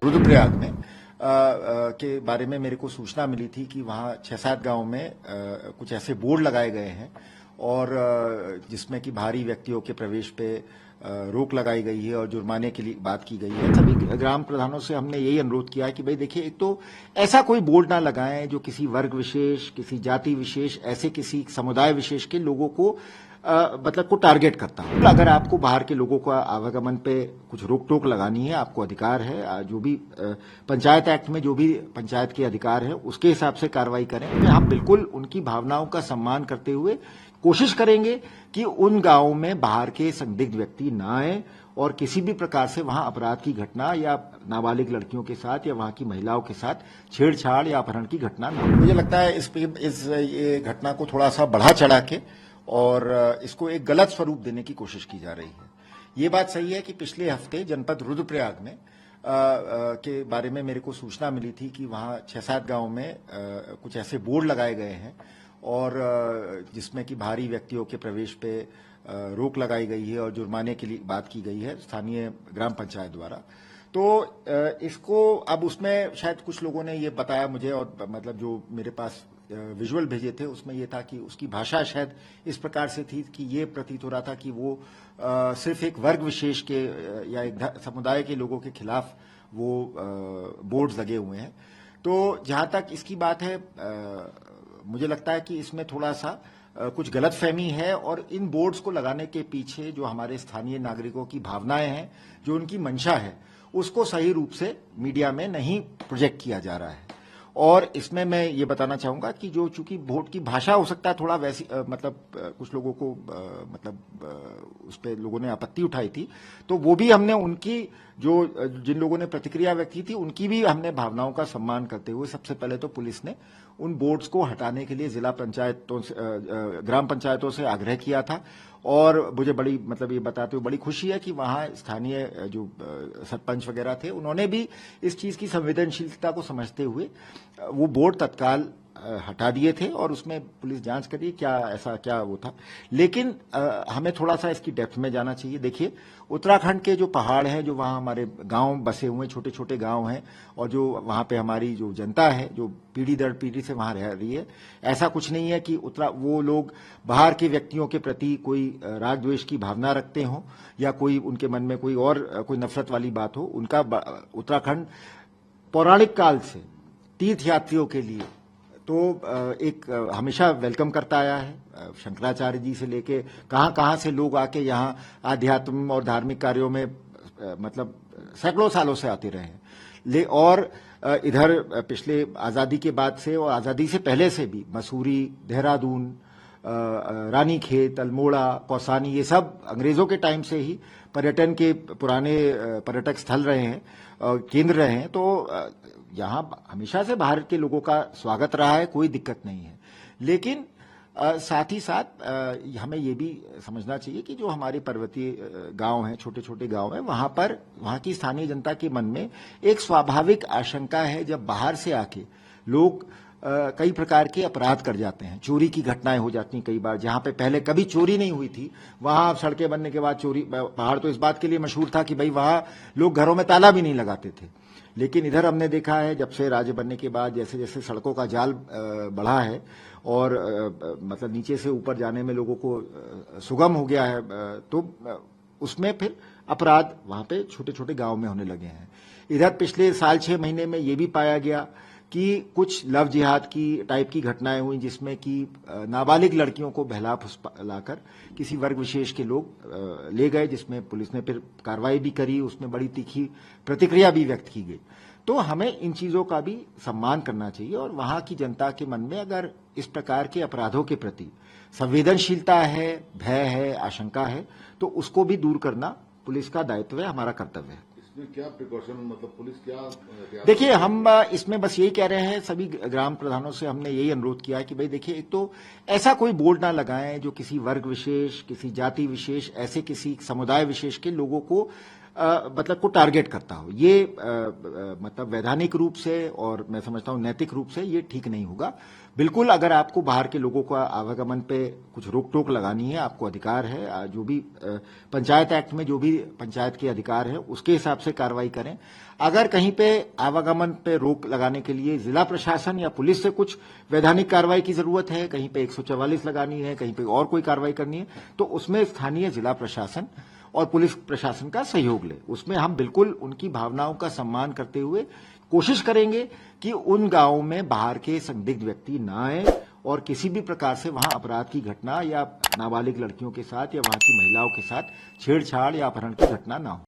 रुद्रप्रयाग में के बारे में मेरे को सूचना मिली थी कि वहाँ 6-7 गांव में कुछ ऐसे बोर्ड लगाए गए हैं और जिसमें कि बाहरी व्यक्तियों के प्रवेश पे रोक लगाई गई है और जुर्माने के लिए बात की गई है। सभी ग्राम प्रधानों से हमने यही अनुरोध किया है कि भाई देखिए, एक तो ऐसा कोई बोर्ड ना लगाएं जो किसी वर्ग विशेष, किसी जाति विशेष, ऐसे किसी समुदाय विशेष के लोगों को मतलब को टारगेट करता है। अगर आपको बाहर के लोगों का आवागमन पे कुछ रोक टोक लगानी है, आपको अधिकार है, जो भी पंचायत एक्ट में जो भी पंचायत के अधिकार है उसके हिसाब से कार्रवाई करें। हम बिल्कुल उनकी भावनाओं का सम्मान करते हुए कोशिश करेंगे कि उन गांवों में बाहर के संदिग्ध व्यक्ति ना आए और किसी भी प्रकार से वहां अपराध की घटना या नाबालिग लड़कियों के साथ या वहां की महिलाओं के साथ छेड़छाड़ या अपहरण की घटना ना हो। मुझे लगता है इस ये घटना को थोड़ा सा बढ़ा चढ़ा के और इसको एक गलत स्वरूप देने की कोशिश की जा रही है। ये बात सही है कि पिछले हफ्ते जनपद रुद्रप्रयाग में के बारे में मेरे को सूचना मिली थी कि वहाँ 6-7 गांव में कुछ ऐसे बोर्ड लगाए गए हैं और जिसमें कि बाहरी व्यक्तियों के प्रवेश पे रोक लगाई गई है और जुर्माने के लिए बात की गई है स्थानीय ग्राम पंचायत द्वारा। तो इसको अब उसमें शायद कुछ लोगों ने ये बताया मुझे और मतलब जो मेरे पास विजुअल भेजे थे उसमें ये था कि उसकी भाषा शायद इस प्रकार से थी कि ये प्रतीत हो रहा था कि वो सिर्फ एक वर्ग विशेष के या एक समुदाय के लोगों के खिलाफ वो बोर्ड्स लगे हुए हैं। तो जहां तक इसकी बात है, मुझे लगता है कि इसमें थोड़ा सा कुछ गलतफहमी है और इन बोर्ड्स को लगाने के पीछे जो हमारे स्थानीय नागरिकों की भावनाएं हैं, जो उनकी मंशा है, उसको सही रूप से मीडिया में नहीं प्रोजेक्ट किया जा रहा है। और इसमें मैं ये बताना चाहूंगा कि जो चूंकि वोट की भाषा हो सकता है थोड़ा वैसी कुछ लोगों को उस पर लोगों ने आपत्ति उठाई थी, तो वो भी हमने उनकी जिन लोगों ने प्रतिक्रिया व्यक्त की थी उनकी भी हमने भावनाओं का सम्मान करते हुए सबसे पहले तो पुलिस ने उन बोर्ड्स को हटाने के लिए जिला पंचायतों से ग्राम पंचायतों से आग्रह किया था। और मुझे बड़ी ये बताते हुए बड़ी खुशी है कि वहाँ स्थानीय जो सरपंच वगैरह थे उन्होंने भी इस चीज़ की संवेदनशीलता को समझते हुए वो बोर्ड तत्काल हटा दिए थे और उसमें पुलिस जांच कर रही है क्या वो था। लेकिन हमें थोड़ा सा इसकी डेप्थ में जाना चाहिए। देखिए, उत्तराखंड के जो पहाड़ हैं, जो वहाँ हमारे गांव बसे हुए छोटे छोटे गांव हैं और जो वहाँ पे हमारी जो जनता है जो पीढ़ी दर पीढ़ी से वहाँ रह रही है, ऐसा कुछ नहीं है कि वो लोग बाहर के व्यक्तियों के प्रति कोई राग द्वेष की भावना रखते हों या कोई उनके मन में कोई नफरत वाली बात हो। उनका उत्तराखंड पौराणिक काल से तीर्थ यात्रियों के लिए तो एक हमेशा वेलकम करता आया है। शंकराचार्य जी से लेके कहाँ से लोग आके यहाँ आध्यात्म और धार्मिक कार्यों में सैकड़ों सालों से आते रहे हैं। और इधर पिछले आज़ादी के बाद से और आज़ादी से पहले से भी मसूरी, देहरादून, रानीखेत, अल्मोड़ा, कौसानी, ये सब अंग्रेजों के टाइम से ही पर्यटन के पुराने पर्यटक स्थल रहे हैं, केंद्र रहे हैं। तो यहाँ हमेशा से बाहर के लोगों का स्वागत रहा है, कोई दिक्कत नहीं है। लेकिन साथ ही साथ हमें ये भी समझना चाहिए कि जो हमारे पर्वतीय गांव हैं, छोटे छोटे गांव हैं, वहाँ की स्थानीय जनता के मन में एक स्वाभाविक आशंका है जब बाहर से आके लोग कई प्रकार के अपराध कर जाते हैं, चोरी की घटनाएं हो जाती हैं कई बार। जहां पे पहले कभी चोरी नहीं हुई थी वहां सड़कें बनने के बाद चोरी। पहाड़ तो इस बात के लिए मशहूर था कि भाई वहां लोग घरों में ताला भी नहीं लगाते थे। लेकिन इधर हमने देखा है जब से राज्य बनने के बाद जैसे जैसे सड़कों का जाल बढ़ा है और नीचे से ऊपर जाने में लोगों को सुगम हो गया है, तो उसमें फिर अपराध वहां पे छोटे छोटे गांव में होने लगे हैं। इधर पिछले साल 6 महीने में ये भी पाया गया कि कुछ लव जिहाद की टाइप की घटनाएं हुई जिसमें कि नाबालिग लड़कियों को बहला फुसलाकर किसी वर्ग विशेष के लोग ले गए, जिसमें पुलिस ने फिर कार्रवाई भी करी, उसमें बड़ी तीखी प्रतिक्रिया भी व्यक्त की गई। तो हमें इन चीज़ों का भी सम्मान करना चाहिए और वहाँ की जनता के मन में अगर इस प्रकार के अपराधों के प्रति संवेदनशीलता है, भय है, आशंका है, तो उसको भी दूर करना पुलिस का दायित्व है, हमारा कर्तव्य है। क्या प्रिकॉशन पुलिस क्या देखिए, हम इसमें बस यही कह रहे हैं, सभी ग्राम प्रधानों से हमने यही अनुरोध किया है कि भाई देखिए, एक तो ऐसा कोई बोर्ड ना लगाएं जो किसी वर्ग विशेष, किसी जाति विशेष, ऐसे किसी समुदाय विशेष के लोगों को मतलब को टारगेट करता हो, ये मतलब वैधानिक रूप से और मैं समझता हूं नैतिक रूप से ये ठीक नहीं होगा। बिल्कुल अगर आपको बाहर के लोगों का आवागमन पे कुछ रोक टोक लगानी है, आपको अधिकार है, जो भी पंचायत एक्ट में जो भी पंचायत के अधिकार है उसके हिसाब से कार्रवाई करें। अगर कहीं पे आवागमन पे रोक लगाने के लिए जिला प्रशासन या पुलिस से कुछ वैधानिक कार्रवाई की जरूरत है, कहीं पे 144 लगानी है, कहीं पे और कोई कार्रवाई करनी है, तो उसमें स्थानीय जिला प्रशासन और पुलिस प्रशासन का सहयोग ले। उसमें हम बिल्कुल उनकी भावनाओं का सम्मान करते हुए कोशिश करेंगे कि उन गांवों में बाहर के संदिग्ध व्यक्ति ना आए और किसी भी प्रकार से वहां अपराध की घटना या नाबालिग लड़कियों के साथ या वहां की महिलाओं के साथ छेड़छाड़ या अपहरण की घटना ना हो।